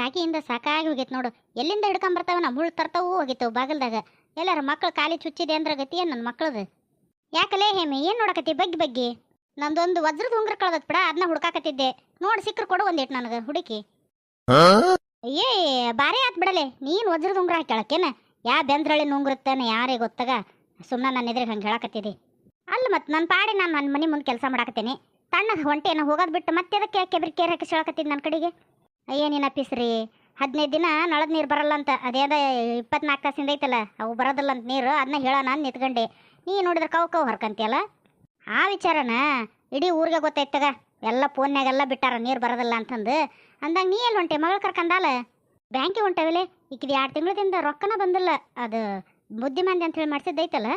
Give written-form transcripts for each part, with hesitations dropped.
ರಾಗಿಯಿಂದ ಸಾಕಾಗಿ ಹೋಗೈತೆ ನೋಡು. ಎಲ್ಲಿಂದ ಹಿಡ್ಕೊಂಬರ್ತಾವ ನಮ್ಮ ಮುಳ್ಳು ತರ್ತಾವು ಹೋಗಿತ್ತವು ಬಾಗಲ್ದಾಗ. ಎಲ್ಲಾರ ಮಕ್ಳು ಖಾಲಿ ಚುಚ್ಚಿದೆ ಅಂದ್ರೆ ಗತಿ ಏನು ನನ್ನ ಮಕ್ಳದು? ಯಾಕಲೇ ಹೇಮಿ ಏನು ನೋಡಕತ್ತಿ ಬಗ್ಗೆ? ನಂದೊಂದು ವಜ್ರದ ಉಂಗ್ರ ಕಳ್ದತ್ ಬಿಡ, ಅದನ್ನ ಹುಡ್ಕಾಕತ್ತಿದ್ದೆ. ನೋಡಿ ಸಿಕ್ಕರು ಕೊಡು ಒಂದೇಟ್ ನನಗೆ ಹುಡುಕಿ. ಏ ಬಾರೇ ಆತ್ ಬಿಡಲೆ, ನೀನು ವಜ್ರದ ಉಂಗ್ರ ಹಾಕ್ಯಾಳಕ್ಕೇನ? ಯಾ ಬೆಂದ್ರಳ್ಳಿ ನುಂಗ್ರತ್ತೇನೆ ಯಾರೇ ಗೊತ್ತಾಗ ಸುಮ್ಮನೆ ನನ್ನ ಎದುರಿಗೆ ಹಂಗೆ ಹೇಳಕತ್ತಿದ್ದಿ. ಅಲ್ಲ ಮತ್ತು ನನ್ನ ಪಾಡಿ ನಾನು ನನ್ನ ಮನೆ ಮುಂದೆ ಕೆಲಸ ಮಾಡಾಕತ್ತೇನೆ. ತಣ್ಣಗೆ ಹೊಂಟೇನ ಹೋಗೋದು ಬಿಟ್ಟು ಮತ್ತೆ ಅದಕ್ಕೆ ಕೆಬ್ರಿ ಕೇರ್ ಹಾಕಿ ಹೇಳಕತ್ತಿದ್ದು ನನ್ನ ಕಡೆಗೆ. ಅಯ್ಯೋ ನೀನು ಅಪ್ಪಿಸ್ರಿ, 15 ದಿನ ನಳದ ನೀರು ಬರಲ್ಲ ಅಂತ, ಅದೇದ 24 ತಾಸಿಂದ ಐತಲ್ಲ ಅವು ಬರೋದಿಲ್ಲ ಅಂತ ನೀರು, ಅದನ್ನ ಹೇಳೋಣ ಅಂತ ನಿಂತ್ಕೊಂಡೆ. ನೀ ನೋಡಿದ್ರೆ ಕವು ಹರ್ಕಂತಿಯಲ್ಲ. ಆ ವಿಚಾರನ ಇಡೀ ಊರಿಗೆ ಗೊತ್ತೈತಗ, ಎಲ್ಲ ಫೋನ್ಯಾಗೆಲ್ಲ ಬಿಟ್ಟಾರ ನೀರು ಬರೋದಿಲ್ಲ ಅಂತಂದು. ಅಂದಾಗ ನೀ ಎಲ್ಲಿ ಹೊಂಟೆ? ಮಗಳು ಕರ್ಕಂದಾಲ ಬ್ಯಾಂಕಿಗೆ ಹೊಂಟವಿಲೆ. ಈಕಿದು 2 ತಿಂಗಳದಿಂದ ರೊಕ್ಕನ ಬಂದಿಲ್ಲ. ಅದು ಬುದ್ಧಿಮಾಂದ್ಯ ಅಂತ ಹೇಳಿ ಮಾಡಿಸಿದ್ದೈತಲ್ಲ,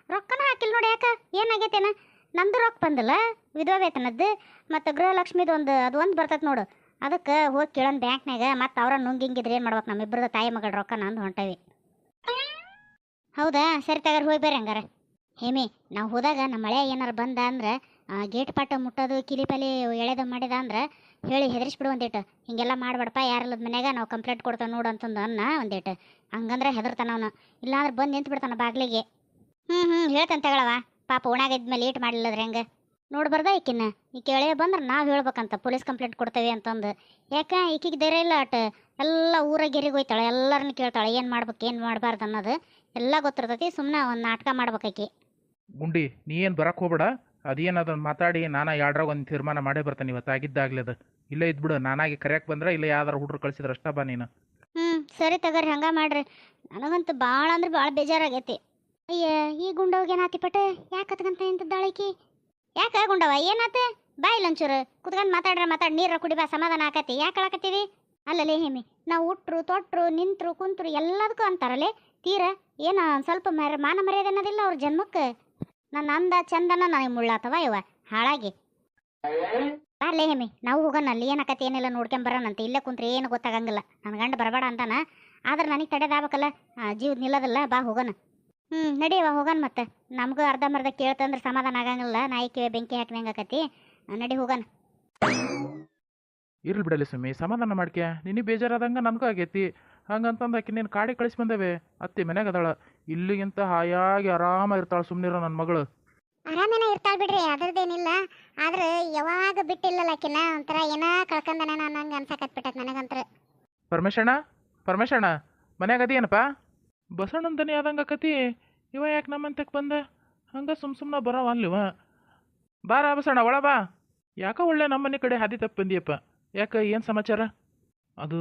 ರೊಕ್ಕನ ಹಾಕಿಲ್ಲ ನೋಡಿ. ಯಾಕೆ ಏನಾಗೈತೇನ? ನಮ್ದು ರೊಕ್ಕ ಬಂದಿಲ್ಲ, ವಿಧವಾ ವೇತನದ್ದು ಮತ್ತು ಗೃಹಲಕ್ಷ್ಮಿದು ಅದು ಬರ್ತೈತೆ ನೋಡು. ಅದಕ್ಕೆ ಹೋಗಿ ಕೇಳೋಣ ಬ್ಯಾಂಕ್ನಾಗ. ಮತ್ತು ಅವ್ರ ನುಂಗಿಂಗಿದ್ರೆ ಏನು ಮಾಡ್ಬೇಕು? ನಮ್ಮಿಬ್ಬರದ ತಾಯಿ ಮಗಳ ರೊಕ್ಕ ನಂದು ಹೊಂಟವಿ. ಹೌದಾ, ಸರಿ ತಗಾರ ಹೋಗಿ ಬರ್ರಿ ಹಂಗಾರ. ಹೇಮಿ, ನಾವು ಹೋದಾಗ ನಮ್ಮ ಮಳೆ ಏನಾರು ಬಂದ ಅಂದ್ರೆ ಗೇಟ್ ಪಾಟ ಮುಟ್ಟೋದು ಕಿಲಿಪಲಿ ಎಳೆದು ಮಾಡಿದ ಅಂದ್ರೆ ಹೇಳಿ ಹೆದರಿಸ್ಬಿಡು ಒಂದೇಟು. ಹಿಂಗೆಲ್ಲ ಮಾಡ್ಬೇಡಪ್ಪ, ಯಾರಿಲ್ಲದ ಮನ್ಯಾಗ ನಾವು ಕಂಪ್ಲೇಂಟ್ ಕೊಡ್ತೇವೆ ನೋಡು ಅಂತಂದು ಅನ್ನ ಒಂದೇಟು. ಹಂಗಂದ್ರೆ ಹೆದರ್ತಾನ ಅವನು, ಇಲ್ಲಾಂದ್ರೆ ಬಂದು ನಿಂತು ಬಿಡ್ತಾನ ಬಾಗ್ಲಿಗೆ. ಹೇಳ್ತಾನೆ ತಗೊಳವ. ಪಾಪ ಓಣಾಗ ಇದ್ಮೇಲೆ ಲೇಟ್ ಮಾಡಲಿಲ್ಲದ್ರೆ ಹೆಂಗೆ ನೋಡ್ಬಾರ್ದ ಈಕಿನ್ನ? ಈಕೆ ಎಳೆ ಬಂದ್ರೆ ನಾವು ಹೇಳ್ಬೇಕಂತ ಪೊಲೀಸ್ ಕಂಪ್ಲೇಂಟ್ ಕೊಡ್ತೇವೆ ಅಂತಂದು. ಯಾಕೆ ಈಕಿಗೆ ಧೈರ್ಯ ಇಲ್ಲ ಅಟ್ ಎಲ್ಲ ಊರಾಗೆರಿಗೆ ಹೋಯ್ತಾಳೆ, ಎಲ್ಲರನ್ನ ಕೇಳ್ತಾಳೆ ಏನು ಮಾಡ್ಬೇಕು ಏನು ಮಾಡಬಾರ್ದು ಅನ್ನೋದು ಎಲ್ಲ ಗೊತ್ತಿರ್ತೈತಿ. ಸುಮ್ಮನೆ ಒಂದು ನಾಟಕ ಮಾಡ್ಬೇಕಾಕಿ. ಗುಂಡಿ ನೀ ಏನು ಬರಕ್ಕೆ ಹೋಗ್ಬೇಡ. ಅದೇನು ಅದನ್ನು ಮಾತಾಡಿ ನಾನು ಎರಡ್ರಾಗ ಒಂದು ತೀರ್ಮಾನ ಮಾಡೇ ಬರ್ತಾನೆ. ಇವತ್ತು ಆಗಿದ್ದಾಗಲಿ ಅದು ಇಲ್ಲೇ ಇದ್ಬಿಡು. ನಾನಾಗಿ ಕರೆಯಕ್ಕೆ ಬಂದ್ರೆ ಇಲ್ಲ ಯಾವ್ದಾರು ಹುಡ್ರು ಕಳಿಸಿದ್ರೆ ಅಷ್ಟ ಬಾ ನೀನು. ಸರಿ ತಗೋರಿ, ಹಂಗೆ ಮಾಡ್ರಿ. ನನಗಂತೂ ಭಾಳ ಅಂದ್ರೆ ಭಾಳ ಬೇಜಾರಾಗೈತಿ. ಅಯ್ಯ ಈ ಗುಂಡವ್ಗೆ ಏನಾತಿ ಪಟ? ಯಾಕೆ ಕತ್ಕಂತ ಇಂಥದ್ದಾಳಿಕಿ? ಯಾಕೆ ಗುಂಡವ ಏನಾತೆ? ಬಾಯಿಲ್ಲ ಒಂಚೂರು ಕುತ್ಕೊಂಡು ಮಾತಾಡಿ ನೀರು ಕುಡಿ ಬಾ, ಸಮಾಧಾನ ಆಕತಿ. ಯಾಕೆ ಹೇಳಕತ್ತೀವಿ? ಅಲ್ಲಲೇ ಹೇಮಿ, ನಾವು ಉಟ್ರು ತೊಟ್ರು ನಿಂತರು ಕುಂತರು ಎಲ್ಲದಕ್ಕೂ ಅಂತಾರಲ್ಲೇ ತೀರ. ಏನೋ ಒಂದು ಸ್ವಲ್ಪ ಮಾನ ಮರ್ಯಾದೆ ಅನ್ನೋದಿಲ್ಲ ಅವ್ರ ಜನ್ಮಕ್ಕೆ. ನನ್ನ ಅಂದ ಚಂದನ ನನಗೆ ಮುಳ್ಳಾತವ ಇವ ಹಾಳಾಗಿ. ಅಲ್ಲೇ ಹೇಮಿ, ನಾವು ಹೋಗೋಣ. ಅಲ್ಲಿ ಏನಕತಿ ಏನೆಲ್ಲ ನೋಡ್ಕೊಂಬರೋಣಂತೆ. ಇಲ್ಲೇ ಕುಂತ್ರೆ ಏನು ಗೊತ್ತಾಗಂಗಿಲ್ಲ. ನನ್ನ ಗಂಡ ಬರಬೇಡ ಅಂತಾನ, ಆದ್ರೆ ನನಗೆ ತಡೆದಾಗಬೇಕಲ್ಲ, ಜೀವದ ನಿಲ್ಲೋದಿಲ್ಲ. ಬಾ ಹೋಗೋಣ. ನಡಿಯವ ಹೋಗೋಣ. ಮತ್ತೆ ನಮಗೂ ಅರ್ಧಂಬರ್ಧ ಕೇಳ್ತಂದ್ರೆ ಸಮಾಧಾನ ಆಗಂಗಿಲ್ಲ. ನಾಯಿಕೆ ಬೆಂಕಿ ಹಾಕಿನಂಗೆ ಆಕತಿ. ನಡಿ ಹೋಗೋಣ. ಇರ್ಲಿ ಬಿಡಲಿ ಸುಮ್ಮಿ, ಸಮಾಧಾನ ಮಾಡ್ಕೆ. ನಿನಗೆ ಬೇಜಾರಾದಂಗೆ ನನಗೂ ಆಗೈತಿ. ಹಂಗಂತಂದು ಆಕೆ ನೀನು ಕಾಡಿ ಕಳಿಸಿ ಬಂದೇವೆ. ಅತ್ತಿ ಮನ್ಯಾಗ ಅದಾಳ. ಇಲ್ಲಿಗಿಂತ ಹಾಯಾಗಿ ಆರಾಮಾಗಿರ್ತಾಳೆ ಸುಮ್ಮನಿರೋ ನನ್ನ ಮಗಳು. ಆರಾಮೇನ ಇರ್ತಾಳ ಬಿಡ್ರಿ, ಅದ್ರದ್ದೇನಿಲ್ಲ. ಆದ್ರೆ ಯಾವಾಗ ಬಿಟ್ಟಿಲ್ಲಲ್ಲ ಆಕಿನ, ಒಂಥರ ಏನ ಕಳ್ಕಂದನ ನಂಗೆ ಅನ್ಸಕತ್ಬಿಟ್ಟತ್ ನನಗಂತ್ರ. ಪರಮೇಶಣ್ಣ ಮನ್ಯಾಗ ಅದೇನಪ್ಪ? ಬಸಣ್ಣನ ದನಿ ಆದಂಗೆ ಆಕತಿ. ಇವ ಯಾಕೆ ನಮ್ಮಂತಕ್ಕೆ ಬಂದ? ಹಂಗೆ ಸುಮ್ಮನೆ ಬರವ ಅಲ್ಲಿವ. ಬಾರ ಬಸಣ್ಣ ಒಳ ಬಾ. ಯಾಕೆ ಒಳ್ಳೆ ನಮ್ಮನೆ ಕಡೆ ಹಾದಿ ತಪ್ಪು ಬಂದಿಯಪ್ಪ? ಯಾಕೆ ಏನು ಸಮಾಚಾರ? ಅದು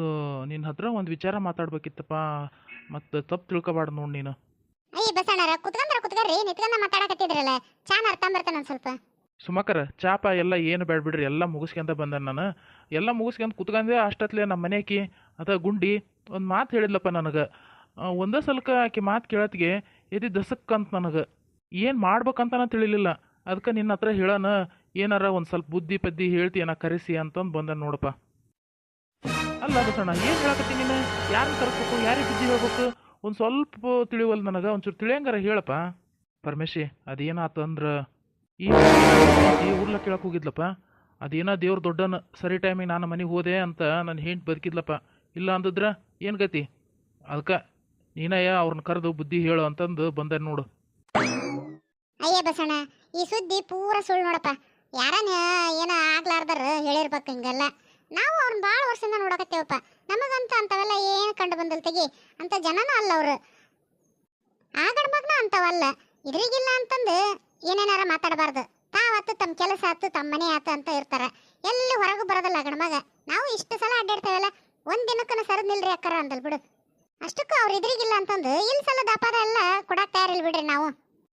ನಿನ್ನ ಹತ್ರ ಒಂದು ವಿಚಾರ ಮಾತಾಡ್ಬೇಕಿತ್ತಪ್ಪ. ಮತ್ತು ತಪ್ಪು ತಿಳ್ಕೊಬಾರ್ದು ನೋಡಿ ನೀನು. ಅಯ್ಯ ಬಸಣ್ಣರ ಕುತ್ಕಂದ್ರಿ, ನಿತ್ಕೊಂಡ ಮಾತಾಡಕತ್ತಿದ್ರಲ್ಲ. ಚಾನ ಅರ್ಥ ಬರ್ತಾನೆ ಒಂದು ಸ್ವಲ್ಪ. ಸುಮಕರ ಚಾಪ ಎಲ್ಲ ಏನು ಬೇಡ ಬಿಡ್ರಿ, ಎಲ್ಲ ಮುಗಿಸ್ಕೊಂತ ಬಂದ ನಾನು. ಎಲ್ಲ ಮುಗಿಸ್ಕೊಂತ ಕುತ್ಕೊಂಡೆ ಅಷ್ಟತ್ಲೆ ನಮ್ಮ ಮನೆಯಾಕಿ ಅದ ಗುಂಡಿ ಒಂದು ಮಾತು ಹೇಳಿದ್ಲಪ್ಪ ನನಗೆ. ಒಂದೇ ಸಲಕ ಆಕೆ ಮಾತು ಕೇಳತ್ಗೆ ಎದಿ ದಸಕ್ಕಂತ ನನಗೆ ಏನು ಮಾಡ್ಬೇಕಂತ ತಿಳಿಲಿಲ್ಲ. ಅದಕ್ಕೆ ನಿನ್ನ ಹತ್ರ ಹೇಳೋಣ, ಏನಾರ ಒಂದು ಸ್ವಲ್ಪ ಬುದ್ಧಿ ಪದ್ದಿ ಹೇಳ್ತೀಯನ ಕರೆಸಿ ಅಂತಂದು ಬಂದ ನೋಡಪ್ಪ. ಅಲ್ಲ ಬಸಣ್ಣ, ಏನು ಹೇಳಕತ್ತಿ ನೀನು? ಯಾರನ್ನ ಕರೆಸ್ಬೇಕು, ಯಾರಿಗೆ ಬುದ್ಧಿ ಹೇಳ್ಬೇಕು? ಒಂದು ಸ್ವಲ್ಪ ತಿಳಿವಲ್ಲ ನನಗೆ. ಒಂಚೂರು ತಿಳಿಯಂಗಾರ ಹೇಳಪ್ಪ. ಪರಮೇಶಿ, ಅದೇನಾತಂದ್ರೆ ಈ ಊರ್ಲ ಕೇಳಕ್ಕೆ ಹೋಗಿದ್ಲಪ್ಪ. ಅದೇನೋ ದೇವ್ರ ದೊಡ್ಡನ ಸರಿ ಟೈಮಿಗೆ ನಾನು ಮನೆಗೆ ಹೋದೆ ಅಂತ ನನ್ನ ಹೆಂಡ್ತಿ ಬದುಕಿದ್ಲಪ್ಪ. ಇಲ್ಲ ಅಂದಿದ್ರೆ ಏನು ಗತಿ? ಅದಕ್ಕೆ ನೀನಯ್ಯ ಅವ್ರನ್ನ ಕರೆದು ಬುದ್ಧಿ ಹೇಳು ಅಂತಂದು ಬಂದೆ ನೋಡು. ಅಯ್ಯ ಬಸಣ್ಣ, ಈ ಸುದ್ದಿ ಪೂರ ಸುಳ್ಳು ನೋಡಪ್ಪ. ಯಾರನ್ನ ಏನೋ ಆಗ್ಲಾರ್ದಾರ ಹೇಳಿರ್ಬೇಕು ಹಿಂಗೆಲ್ಲ. ನಾವು ಅವ್ರನ್ನ ಭಾಳ ವರ್ಷದಿಂದ ನೋಡಕತ್ತೇವಪ್ಪ. ನಮಗಂತ ಅಂಥವೆಲ್ಲ ಏನು ಕಂಡು ಬಂದಲ್ ತೆಗಿ ಅಂತ ಜನನೂ ಅಲ್ಲ ಅವರು. ಆ ಗಂಡ್ಮಗ್ನ ಅಂಥವಲ್ಲ. ಇದ್ರಿಗಿಲ್ಲ ಅಂತಂದು ಏನೇನಾರ ಮಾತಾಡಬಾರ್ದು. ತಾವತ್ತು ತಮ್ಮ ಕೆಲಸ ಆತು, ತಮ್ಮ ಮನೆ ಆತು ಅಂತ ಇರ್ತಾರೆ. ಎಲ್ಲಿ ಹೊರಗೂ ಬರೋದಲ್ಲ ಗಂಡ್ಮಗ. ನಾವು ಇಷ್ಟು ಸಲ ಅಡ್ಡಾಡ್ತೇವಲ್ಲ, ಒಂದು ದಿನಕ್ಕೂ ಸರದ್ ನಿಲ್ರಿ ಅಕ್ಕಾರ ಅಂದಲ್ ಬಿಡು. ಅಷ್ಟಕ್ಕೂ ಅವ್ರು ಇದ್ರಿಗಿಲ್ಲ ಅಂತಂದು ಇಲ್ಲಿ ಸಲ ದಾಪಾದ ಎಲ್ಲ ಕೊಡಕ್ಕೆ ತಯಾರಿಲ್ಲ ಬಿಡ್ರಿ ನಾವು.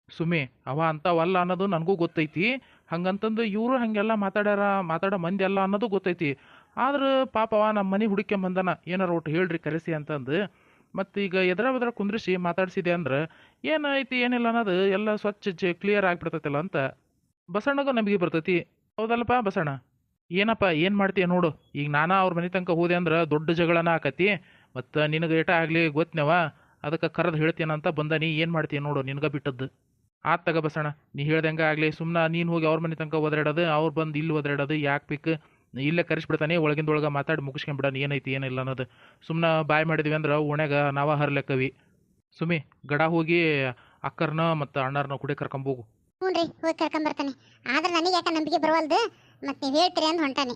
ಸುಮ್ಮಿ ಅವ ಅಂಥವಲ್ಲ ಅನ್ನೋದು ನನಗೂ ಗೊತ್ತೈತಿ. ಹಂಗಂತಂದು ಇವರು ಹಾಗೆಲ್ಲ ಮಾತಾಡೋ ಮಂದಿ ಅಲ್ಲ ಅನ್ನೋದು ಗೊತ್ತೈತಿ. ಆದ್ರೆ ಪಾಪ ಅವ ನಮ್ಮ ಮನೆ ಹುಡುಕ್ಯಂಬಂದನ ಏನಾರ ಒಟ್ಟು ಹೇಳ್ರಿ ಕರೆಸಿ ಅಂತಂದು. ಮತ್ತು ಈಗ ಎದ್ರ ಕುಂದ್ರಿಸಿ ಮಾತಾಡ್ಸಿದೆ ಅಂದ್ರೆ ಏನೈತಿ ಏನಿಲ್ಲ ಅನ್ನೋದು ಎಲ್ಲ ಸ್ವಚ್ಛ ಕ್ಲಿಯರ್ ಆಗಿಬಿಡ್ತೈತಲ್ಲ ಅಂತ ಬಸಣ್ಣಗೂ ನಮಗೆ ಬರ್ತೈತಿ. ಹೌದಲ್ಲಪ್ಪ ಬಸಣ್ಣ? ಏನಪ್ಪ ಏನು ಮಾಡ್ತೀಯ ನೋಡು. ಈಗ ನಾನು ಅವ್ರ ಮನೆ ತನಕ ಹೋದೆ ಅಂದ್ರೆ ದೊಡ್ಡ ಜಗಳನ ಆಕತಿ. ಮತ್ತು ನಿನಗೆ ಏಟ ಆಗಲಿ ಗೊತ್ತನವ, ಅದಕ್ಕೆ ಕರೆದು ಹೇಳ್ತೀನಂತ ಬಂದ. ನೀ ಏನು ಮಾಡ್ತೀಯ ನೋಡು, ನಿನಗೆ ಬಿಟ್ಟದ್ದು ಆತ್ ತಗ ಬಸಣ್ಣ. ನೀ ಹೇಳ್ದಂಗೆ ಆಗಲಿ. ಸುಮ್ಮನೆ ನೀನು ಹೋಗಿ ಅವ್ರ ಮನೆ ತನಕ ಒದರಾಡೋದು, ಅವ್ರು ಬಂದು ಇಲ್ಲಿ ಒದರಾಡೋದು ಯಾಕೆ ಬೇಕು? ಇಲ್ಲೇ ಕರೆಸ್ಬಿಡ್ತಾನೆ ಒಳಗಿಂದೊಳಗೆ ಮಾತಾಡಿ ಮುಗಿಸ್ಕೊಂಬಿಡಾನ ಏನೈತಿ ಏನಿಲ್ಲ ಅನ್ನೋದು. ಸುಮ್ಮನೆ ಬಾಯ್ ಮಾಡಿದ್ವಿ ಅಂದ್ರೆ ಓಣ್ಯಾಗ ನಾವ ಹರ್ಲೆಕ್ಕವಿ. ಸುಮಿ ಗಡ ಹೋಗಿ ಅಕ್ಕರ್ನ ಮತ್ತು ಅಣ್ಣಾರನ್ನ ಕುಡಿ ಕರ್ಕೊಂಬೋಗು. ಹ್ಞೂ ರೀ, ಹೋಗಿ ಕರ್ಕೊಂಬರ್ತಾನೆ. ಆದ್ರೆ ನನಗೆ ಯಾಕೆ ನಂಬಿಕೆ ಬರವಲ್ದು, ಮತ್ತೆ ನೀವು ಹೇಳ್ತೀರಿ ಅಂದ್ ಹೊಂಟಾನೆ.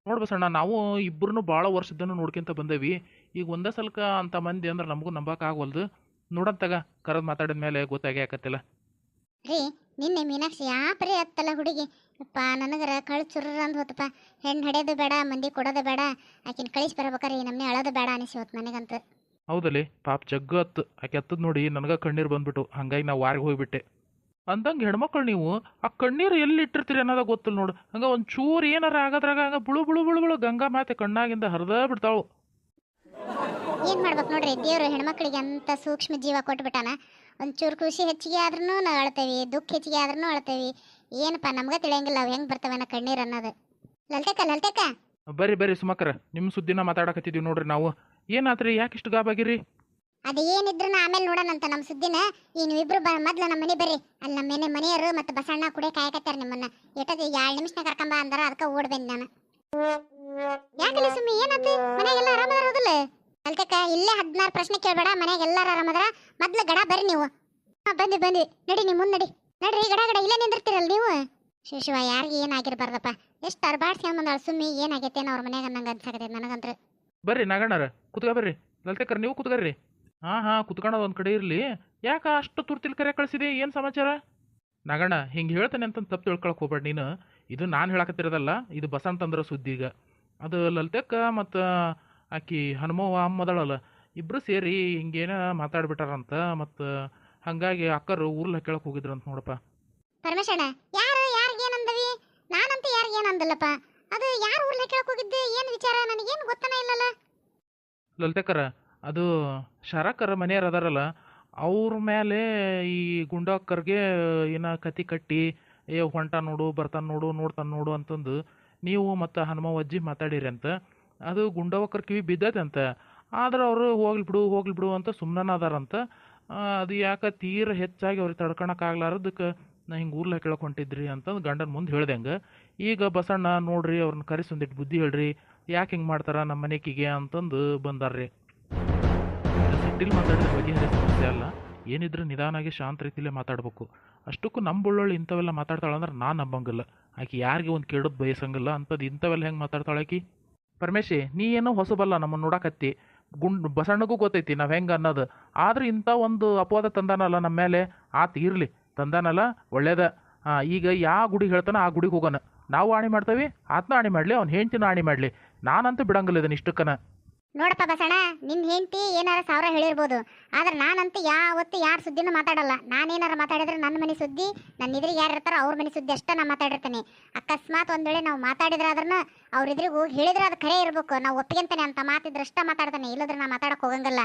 ನೋಡ್ ಬಸಣ್ಣ, ನಾವು ಇಬ್ಬರನ್ನು ಭಾಳ ವರ್ಷದನ್ನು ನೋಡ್ಕೊಂತ ಬಂದೇವಿ. ಈಗ ಒಂದೇ ಸಲಕ ಅಂತ ಮಂದಿ ಅಂದ್ರೆ ನಮಗೂ ನಂಬಕ್ ಆಗವಲ್ದು. ನೋಡಂತಾಗ ಕರೆದು ಮಾತಾಡಿದ ಮೇಲೆ ಗೊತ್ತಾಗೇ ಆಕತ್ತಿಲ್ಲ. ರೀ, ನಿನ್ನೆ ಮೀನಾಕ್ಷಿ ಯಾಪ್ರಿ ಅತ್ತಲ್ಲ ಹುಡುಗಿ, ಯಪ್ಪ ನನಗರ ಕಳ್ ಚುರ್ರ ಅಂದ್ ಹೋತಪ್ಪ. ಹೆಣ್ಣು ಹಡೆಯೋದು ಬೇಡ, ಮಂದಿ ಕೊಡೋದು ಬೇಡ, ಆಕಿನ ಕಳಿಸಿ ಬರ್ಬೇಕಾರೆ ನಮ್ಮನೆ ಅಳೋದು ಬೇಡ ಅನಿಸಿ ಹೋತ್ ನನಗಂತೂ. ಹೌದಲ್ಲಿ ಪಾಪ ಜಗ್ಗ ಹತ್ತು ಆಕೆ ಹತ್ತದ ನೋಡಿ ನನಗೆ ಕಣ್ಣೀರು ಬಂದ್ಬಿಟ್ಟು, ಹಂಗಾಗಿ ನಾವು ವಾರಿಗೆ ಹೋಗ್ಬಿಟ್ಟೆ. ಅಂದಂಗೆ ಹೆಣ್ಮಕ್ಳು ನೀವು ಆ ಕಣ್ಣೀರು ಎಲ್ಲಿ ಇಟ್ಟಿರ್ತೀರಿ ಅನ್ನೋದ ಗೊತ್ತಿಲ್ಲ ನೋಡು. ಹಂಗೆ ಒಂದು ಚೂರು ಏನಾರ ಆಗೋದ್ರಾಗ ಹಂಗೆ ಬುಳು ಬುಳು ಬುಳು ಬುಳು ಗಂಗಾ ಮಾತೆ ಕಣ್ಣಾಗಿಂದ ಹರಿದ ಬಿಡ್ತಾಳು. ಏನು ಮಾಡ್ಬೇಕು ನೋಡ್ರಿ, ದೇವ್ರು ಹೆಣ್ಮಕ್ಳಿಗೆ ಅಂತ ಸೂಕ್ಷ್ಮ ಜೀವ ಕೊಟ್ಬಿಟ್ಟಾನ. ಒಂಚೂರು ಖುಷಿ ಹೆಚ್ಚಿಗೆ ಆದ್ರೂ ನಾವು ಅಳ್ತೇವಿ, ದುಃಖ ಹೆಚ್ಚಿಗೆ ಆದ್ರೂ ಅಳ್ತೇವಿ. ಏನಪ್ಪ ನಮ್ಗೆ ತಿಳಿಯಂಗಿಲ್ಲ ಅವು ಹೆಂಗೆ ಬರ್ತವನ ಕಣ್ಣೀರು ಅನ್ನೋದು. ಲಲ್ತಕ್ಕ ಬರ್ರಿ ಬರ್ರಿ ಸುಮಕ್ಕರ, ನಿಮ್ಮ ಸುದ್ದಿನ ಮಾತಾಡಕತ್ತಿದ್ದೀವಿ ನೋಡ್ರಿ ನಾವು. ಏನಾತ್ರಿ, ಯಾಕೆ ಇಷ್ಟು ಗಾಬಾಗಿರಿ? ಅದು ಏನಿದ್ರು ಆಮೇಲೆ ನೋಡೋಣಂತ ನಮ್ಮ ಸುದ್ದಿನ. ಈ ನೀವಿಬ್ರು ಮೊದ್ಲು ನಮ್ಮ ಮನೆ ಬರ್ರಿ. ಅಲ್ಲಿ ನಮ್ಮ ಮನೆಯವರು ಮತ್ತು ಬಸಣ್ಣ ಕುಡಿಯ ಕಾಯಕತ್ತಾರ ನಿಮ್ಮನ್ನ. ಎಷ್ಟೊತ್ತು 2 ನಿಮಿಷನ ಕರ್ಕೊಂಬ ಅಂದಾರ, ಅದಕ್ಕೆ ಓಡ್ ಬಂದೆ ನಾನು. ಯಾಕಲ್ಲ ಸುಮ್ಮಿ, ಏನಾಯ್ತು? ಮನೆಗೆಲ್ಲ ಆರಾಮದಾರ ಹೋದಲ್ಲ? ಅಲ್ತಕ್ಕ ಇಲ್ಲೇ 16 ಪ್ರಶ್ನೆ ಕೇಳಬೇಡ, ಮನೆಗೆ ಎಲ್ಲಾರು ಆರಾಮದಾರ. ಮೊದ್ಲು ಗಡ ಬರ್ರಿ ನೀವು. ಬಂದಿ ನಡಿ, ನೀವು ಮುಂದೆ ನಡ್ರಿ. ಗಡ ಇಲ್ಲೇ ನಿಂದಿರ್ತೀರಲ್ಲ ನೀವು. ಶಿವ ಯಾರಿಗೆ ಏನಾಗಿರ್ಬಾರ್ದಪ್ಪ. ಎಷ್ಟು ಅರ್ಬಾಡ್ಸ್ಕೊಂಬಂದಾಳ ಸುಮ್ಮಿ, ಏನಾಗೈತೇನೋ ಅವ್ರ ಮನ್ಯಾಗ ನಂಗೆ ಅನ್ಸಾಕತೈತೆ ನನಗಂತ್ರ. ಬರ್ರಿ ನಾಗಣ್ಣರ, ಕುತ್ಕ ಬರ್ರಿ. ಲಲ್ತೇಕರ್ ನೀವು ಕುತ್ಕರ್ರಿ. ಹಾಂ ಕುತ್ಕೊಳ್ಳೋದು ಒಂದು ಕಡೆ ಇರಲಿ. ಯಾಕೆ ಅಷ್ಟು ತುರ್ತಿಲ್ ಕರೆ ಕಳಿಸಿದೆ, ಏನು ಸಮಾಚಾರ? ನಾಗಣ್ಣ ಹಿಂಗೆ ಹೇಳ್ತಾನೆ ಅಂತ ತಪ್ಪು ತಿಳ್ಕೊಳಕ್ಕೆ ಹೋಗ್ಬೇಡ ನೀನು. ಇದು ನಾನು ಹೇಳಕತ್ತಿರೋದಲ್ಲ, ಇದು ಬಸಂತ ತಂದ್ರ ಸುದ್ದಿ. ಈಗ ಅದು ಲಲ್ತೇಕ ಮತ್ತು ಆಕಿ ಹನುಮವ್ವ ಅಮ್ಮದಳಲ್ಲ, ಇಬ್ಬರು ಸೇರಿ ಹಿಂಗೇನ ಮಾತಾಡ್ಬಿಟ್ಟಾರಂತ. ಮತ್ತು ಹಾಗಾಗಿ ಅಕ್ಕರು ಊರ್ಲ ಕೇಳಕ್ಕೆ ಹೋಗಿದ್ರು ಅಂತ ನೋಡಪ್ಪ. ಪರಮೇಶಣ್ಣ, ಯಾರಿಗೇನಂದವಿ? ನಾನಂತ ಯಾರಿಗೇನಂದಲ್ಲಪ್ಪ. ಅದು ಯಾರು ಊರ್ಲ ಕೇಳಕ್ಕೆ ಹೋಗಿದ್ದೆ, ಏನು ವಿಚಾರ ನನಗೇನು ಗೊತ್ತನೇ ಇಲ್ಲಲ್ಲ. ಲಲ್ತೇಕರ, ಅದು ಶರಕರ ಮನೆಯವ್ರು ಅದಾರಲ್ಲ, ಅವ್ರ ಮೇಲೆ ಈ ಗುಂಡಕ್ಕರ್ಗೆ ಏನೋ ಕತಿ ಕಟ್ಟಿ ಹೊಂಟ ನೋಡು, ಬರ್ತಾನೆ ನೋಡು, ನೋಡ್ತಾನೆ ನೋಡು ಅಂತಂದು ನೀವು ಮತ್ತು ಹನುಮವ್ವ ಅಜ್ಜಿ ಮಾತಾಡಿರಿ ಅಂತ. ಅದು ಗುಂಡವಕ್ಕರ್ ಕಿವಿ ಬಿದ್ದೈತೆ ಅಂತ. ಆದ್ರೆ ಅವರು ಹೋಗ್ಲಿ ಬಿಡು ಅಂತ ಸುಮ್ಮನೆ ಅದಾರಂತ. ಅದು ಯಾಕೆ ತೀರ ಹೆಚ್ಚಾಗಿ ಅವ್ರಿಗೆ ತಡ್ಕೊಳಕ್ಕಾಗ್ಲಾರದಕ್ಕೆ ನಾ ಹಿಂಗೆ ಊರ್ಲ ಕೇಳಕ್ಕೆ ಹೊಂಟಿದ್ರಿ ಅಂತಂದು ಗಂಡನ ಮುಂದೆ ಹೇಳ್ದೆ. ಹಂಗೆ ಈಗ ಬಸಣ್ಣ ನೋಡ್ರಿ, ಅವ್ರನ್ನ ಕರೆಸಿ ಒಂದಿಟ್ಟು ಬುದ್ಧಿ ಹೇಳ್ರಿ, ಯಾಕೆ ಹಿಂಗೆ ಮಾಡ್ತಾರ ನಮ್ಮ ಮನೆಕಿಗೆ ಅಂತಂದು ಬಂದಾರ್ರಿ. ಸಿಟ್ಟಿಲ್ ಮಾತಾಡಿದ್ರೆ ಬಗೆಹರಿಯೋ ಸಮಸ್ಯೆ ಅಲ್ಲ, ಏನಿದ್ರೆ ನಿಧಾನಾಗಿ ಶಾಂತ ರೀತಿಲೇ ಮಾತಾಡ್ಬೇಕು. ಅಷ್ಟಕ್ಕೂ ನಮ್ಮ ಬುಳ್ಳೊಳ್ಳಿ ಇಂಥವೆಲ್ಲ ಮಾತಾಡ್ತಾಳಂದ್ರೆ ನಾನು ನಂಬಂಗಿಲ್ಲ. ಆಕೆ ಯಾರಿಗೆ ಒಂದು ಕೇಳೋದು ಬಯಸಂಗಿಲ್ಲ ಅಂಥದ್ದು ಇಂಥವೆಲ್ಲ ಹೆಂಗೆ ಮಾತಾಡ್ತಾಳಾಕಿ. ಪರಮೇಶಿ, ನೀ ಏನೋ ಹೊಸಬಲ್ಲ, ನಮ್ಮನ್ನು ನೋಡಕತ್ತಿ. ಬಸಣ್ಣಗೂ ಗೊತ್ತೈತಿ ನಾವು ಹೆಂಗೆ ಅನ್ನೋದು. ಆದ್ರೆ ಇಂಥ ಒಂದು ಅಪವಾದ ತಂದಾನಲ್ಲ ನಮ್ಮ ಮೇಲೆ, ಆತ ಇರಲಿ ತಂದಾನಲ್ಲ ಒಳ್ಳೇದ. ಈಗ ಯಾವ ಗುಡಿಗೆ ಹೇಳ್ತಾನೆ ಆ ಗುಡಿಗೆ ಹೋಗೋಣ. ನಾವು ಆಣಿ ಮಾಡ್ತೇವೆ, ಆತನ ಆಣಿ ಮಾಡಲಿ, ಅವ್ನು ಹೆಂಡ್ತಿನ ಆಣಿ ಮಾಡಲಿ. ನಾನಂತೂ ಬಿಡಂಗಿಲ್ಲ ಇದನ್ನ ಇಷ್ಟಕ್ಕನ. ನೋಡಪ್ಪ ಬಸಣ್ಣ, ನಿನ್ನ ಹೆಂಡತಿ ಏನಾರ 1000 ಹೇಳಿರ್ಬೋದು, ಆದ್ರೆ ನಾನಂತೂ ಯಾವತ್ತು ಯಾರ ಸುದ್ದಿನೂ ಮಾತಾಡಲ್ಲ. ನಾನೇನಾರ ಮಾತಾಡಿದ್ರೆ ನನ್ನ ಮನೆ ಸುದ್ದಿ, ನನ್ನ ಇದ್ರಿಗೆ ಯಾರು ಇರ್ತಾರೋ ಅವ್ರ ಮನೆ ಸುದ್ದಿ ಅಷ್ಟೇ ನಾನು ಮಾತಾಡಿರ್ತೀನಿ. ಅಕಸ್ಮಾತ್ ಒಂದು ವೇಳೆ ನಾವು ಮಾತಾಡಿದ್ರೆ ಅದನ್ನ ಅವ್ರ ಇದ್ರಿಗೆ ಹೋಗಿ ಹೇಳಿದ್ರೆ ಅದು ಖರೆ ಇರಬೇಕು, ನಾವು ಒಪ್ಪಿಗೆಂತಾನೆ ಅಂತ ಮಾತಿದ್ರೆ ಅಷ್ಟೇ ಮಾತಾಡ್ತಾನೆ, ಇಲ್ಲದ್ರೆ ನಾ ಮಾತಾಡಕ್ಕೆ ಹೋಗಂಗಿಲ್ಲ.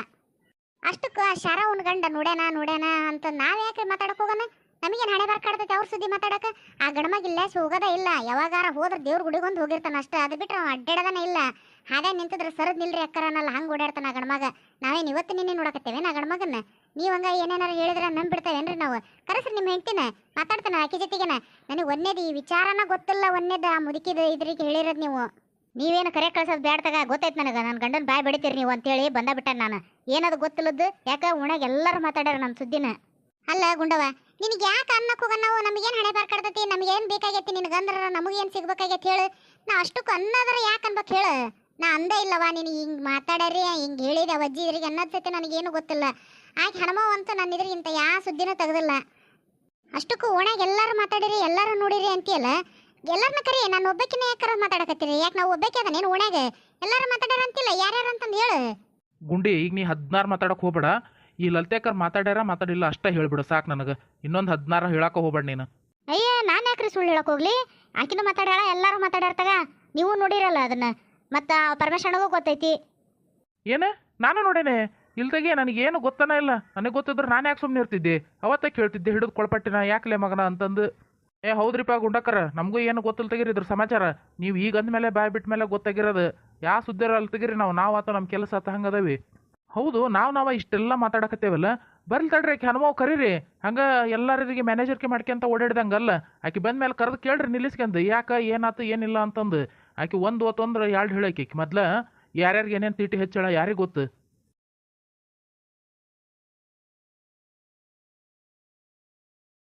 ಅಷ್ಟಕ್ಕೆ ಶರ ಉನ್ ಗಂಡ ನೋಡ್ಯಾನ ಅಂತ ನಾವು ಯಾಕೆ ಮಾತಾಡಕ್ಕೆ ಹೋಗೋಣ? ನಮಗೇನು ಹಣೆ ಬರ್ಕಾಡ್ತೈತೆ ಅವ್ರ ಸುದ್ದಿ ಮಾತಾಡಕ್ಕೆ? ಆ ಗಣಮಗಿಲ್ಲ ಹೋಗೋದೇ ಇಲ್ಲ. ಯಾವಾಗಾರ ಹೋದ್ರೆ ದೇವ್ರ ಗುಡಿಗೊಂದು ಹೋಗಿರ್ತಾನೆ ಅಷ್ಟೇ, ಅದು ಬಿಟ್ಟರೆ ಅಡ್ಡಾಡೋದನೇ ಇಲ್ಲ. ಹಾಗೆ ನಿಂತಿದ್ರೆ ಸರದ್ ನಿಲ್ರಿ ಅಕ್ಕರನಲ್ಲ, ಹಂಗೆ ಓಡಾಡ್ತಾನ ಆ ಗಣಮಗ. ನಾವೇನು ಇವತ್ತು ನಿನ್ನೆ ನೋಡಕತ್ತೇವೆ ನಾ ಗಣಮಗನ್ನ? ನೀವು ಹಂಗೆ ಏನೇನಾರು ಹೇಳಿದ್ರೆ ನಂಬಿಡ್ತೇವೇನ್ರಿ ನಾವು? ಕರೆಸ್ರಿ ನಿಮ್ಮ ಹೆಂಡ್ತಿನ, ಮಾತಾಡ್ತಾನೆ ಆಕೆ ಜೊತೆಗೇನ. ನನಗೆ ಒಂದೇದು ಈ ವಿಚಾರನ ಗೊತ್ತಿಲ್ಲ, ಒಂದೇದು ಆ ಮುದುಕಿದ ಇದ್ರಿಗೆ ಹೇಳಿರೋದು ನೀವು. ನೀವೇನು ಕರೆ ಕಳ್ಸೋದು ಬ್ಯಾಡ್ತಾಗ ಗೊತ್ತೈತೆ ನನಗೆ. ನನ್ನ ಗಂಡನ ಬಾಯ್ ಬೆಳಿತೀರಿ ನೀವು ಅಂತೇಳಿ ಬಂದ ನಾನು. ಏನದು ಗೊತ್ತಿಲ್ಲದ್ದು? ಯಾಕೆ ಉಣಾಗ ಎಲ್ಲರೂ ಮಾತಾಡ್ಯಾರ ನಮ್ಮ ಸುದ್ದಿನ. ಅಲ್ಲ ಗುಂಡವ, ನಿನಗೆ ಯಾಕೆ ಅನ್ನಕ್ಕೆ ಹೋಗ? ನಾವು ನಮಗೇನು ಹಣೆ ಬರ್ಕಾಡ್ತೈತಿ, ನಮಗೇನು ಬೇಕಾಗೈತಿ ನಿನಗಂದ್ರೆ ನಮಗೇನು ಸಿಗ್ಬೇಕಾಗೈತಿ ಹೇಳು? ನಾ ಅಷ್ಟಕ್ಕೂ ಅನ್ನೋದ್ರೆ ಯಾಕೆ ಅನ್ಬೇಕು ಹೇಳು? ನಾ ಅಂದೇ ಇಲ್ಲವಾ ನೀನು ಹಿಂಗೆ ಮಾತಾಡ್ಯಾರಿ, ಹಿಂಗೆ ಹೇಳಿದೆ ಅವಜ್ಜಿ ಇದ್ರಿಗೆ ಅನ್ನೋದು ಸತಿ ನನಗೇನು ಗೊತ್ತಿಲ್ಲ. ಆಕೆ ಹಣಮವ ಅಂತೂ ನನ್ನ ಇದ್ರಿಗಿಂತ ಯಾವ ಸುದ್ದಿನೂ ತೆಗೆದಿಲ್ಲ. ಅಷ್ಟಕ್ಕೂ ಓಣ್ಯಾಗ ಎಲ್ಲರೂ ಮಾತಾಡಿರಿ, ಎಲ್ಲರೂ ನೋಡಿರಿ ಅಂತೀಯಲ್ಲ. ಎಲ್ಲರನ್ನ ಕರಿ, ನಾನು ಒಬ್ಬಕಿನೇ ಯಾಕೆ ಮಾತಾಡಕತ್ತೀರಿ? ಯಾಕೆ ನಾವು ಒಬ್ಬಕ್ಕೆ ಅದನೇನು ಓಣ್ಯಾಗ ಎಲ್ಲರೂ ಮಾತಾಡ್ಯಾರ ಅಂತಿಲ್ಲ, ಯಾರ್ಯಾರು ಅಂತಂದು ಹೇಳು. ಗುಂಡಿ, ಈಗ ನೀ 16 ಮಾತಾಡಕ್ಕೆ ಹೋಗ್ಬೇಡ. ಈ ಲಲ್ತೇಕರ್ ಮಾತಾಡ್ಯಾರ ಮಾತಾಡಿಲ್ಲ ಅಷ್ಟೇ ಹೇಳ್ಬಿಡು ಸಾಕು ನನಗೆ. ಇನ್ನೊಂದು 16 ಹೇಳಕ್ಕೆ ಹೋಗ್ಬೇಡ ನೀನು. ಅಯ್ಯ, ನಾನು ಯಾಕ್ರಿ ಸುಳ್ಳು ಹೇಳಕ್ಕೆ ಹೋಗ್ಲಿ? ಆಕಿನೂ ಮಾತಾಡ್ಯಾಳ, ಎಲ್ಲರೂ ಮಾತಾಡ್ಯಾರ. ನೀವು ನೋಡಿರಲ್ಲ ಅದನ್ನ, ಮತ್ತು ಪರಮೇಶಣ್ಣಗೂ ಗೊತ್ತೈತಿ. ಏನೇ ನಾನು ನೋಡೇನೆ ಇಲ್ದಾಗೆ ನನಗೇನು ಗೊತ್ತನೇ ಇಲ್ಲ. ನನಗೆ ಗೊತ್ತಿದ್ರೆ ನಾನು ಯಾಕೆ ಸುಮ್ಮನೆ ಇರ್ತಿದ್ದೆ? ಅವತ್ತೇ ಕೇಳ್ತಿದ್ದೆ, ಹಿಡಿದು ಕೊಳ್ಪಟ್ಟಿನ ಯಾಕಲೇ ಮಗನ ಅಂತಂದು. ಹೌದ್ರಿಪ್ಪ ಗುಂಡಕ್ಕರ, ನಮಗೂ ಏನು ಗೊತ್ತಿಲ್ಲ ತೆಗೀರಿ ಇದ್ರ ಸಮಾಚಾರ. ನೀವು ಈಗ ಅಂದಮೇಲೆ ಬಾಯ್ ಬಿಟ್ಟ ಮೇಲೆ ಗೊತ್ತಾಗಿರೋದು. ಯಾವ ಸುದ್ದಿ ಅಲ್ಲಿ ತೆಗೀರಿ, ನಾವು ಆತ ನಮ್ಮ ಕೆಲಸ ಆತ ಹಂಗದವಿ. ಹೌದು, ನಾವು ಇಷ್ಟೆಲ್ಲ ಮಾತಾಡಕತ್ತೇವಲ್ಲ, ಬರ್ಲಿ ತಡ್ರಿ ಆಕೆ ಹನುಮವ್ ಕರೀರಿ. ಹಂಗೆ ಎಲ್ಲರಿಗೆ ಮ್ಯಾನೇಜರ್ಗೆ ಮಾಡ್ಕೊಂತ ಓಡಾಡ್ದಂಗಲ್ಲ. ಆಕೆ ಬಂದ ಮೇಲೆ ಕರೆದು ಕೇಳ್ರಿ ನಿಲ್ಲಿಸ್ಕೊಂಡು, ಯಾಕೆ ಏನಾಯ್ತು ಏನಿಲ್ಲ ಅಂತಂದು. ಆಕೆ ಒಂದು ಓತಂದ್ರೆ ಎರಡು ಹೇಳಾಕಿ ಮೊದ್ಲ ಯಾರ್ಯಾರಿಗೆ ಏನೇನು ತೀಟಿ ಹೆಚ್ಚಳ ಯಾರಿಗೆ ಗೊತ್ತು